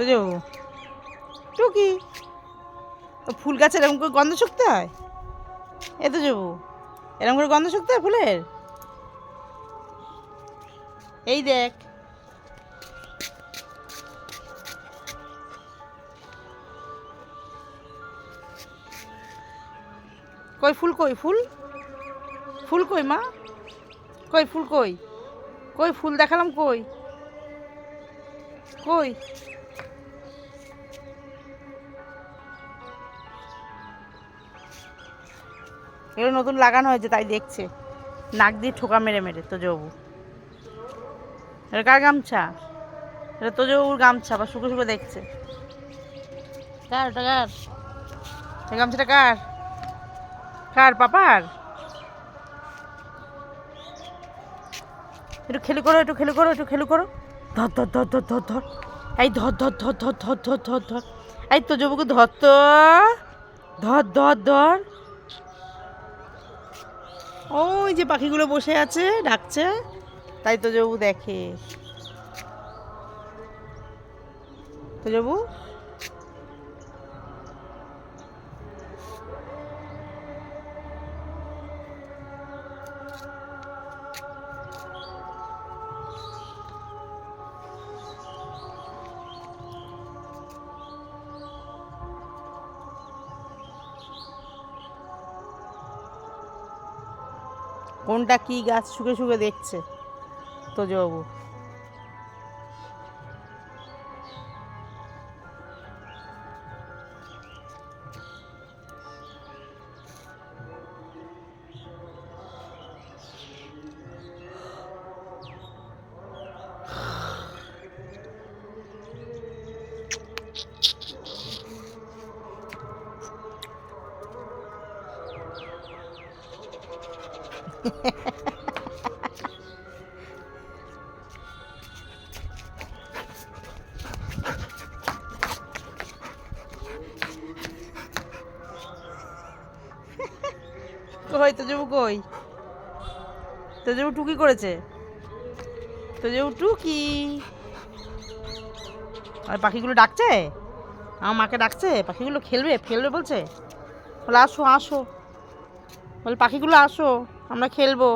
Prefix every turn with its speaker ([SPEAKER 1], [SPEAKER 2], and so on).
[SPEAKER 1] তো যাবো টুকি ফুল গাছের এরকম করে গন্ধ শুকতে হয়। এ তো যাবো এরকম করে গন্ধ শুকতে হয় ফুলের। এই দেখ কই ফুল, কই ফুল, ফুল কই মা, কই ফুল, কই কই ফুল দেখালাম, কই কই এগুলো নতুন লাগানো হয়েছে তাই দেখছে নাক দিয়ে ঠোকা মেরে মেরে। তো যাবো এটা কার গামছা? এটা তো যাবুর গামছা, বা শুকো শুকো দেখছে। কার ওটা, কার এই গামছাটা, কার কার পাপার? একটু খেলু করো, একটু খেলু করো, একটু খেলু করো। ধর ধর ধর ধর ধর ধর, এই ধর ধর ধর ধর ধর ধর ধর ধর, এই তো যাবুকে ধর, তো ধর ধর ধর। ওই যে পাখিগুলো বসে আছে ডাকছে, তাই তো যাবু দেখে। তো যাবু কোনটা কি গাছ শুকে শুকে দেখছে। তো যাবু কই তো যাবু, কই তো যাবু টুকি করেছে। তো যাবু টুকি আর পাখিগুলো ডাকছে, আমার মাকে ডাকছে, পাখিগুলো খেলবে খেলবে বলছে। বলে আসো আসো, বলে পাখিগুলো আসো আমরা খেলবো।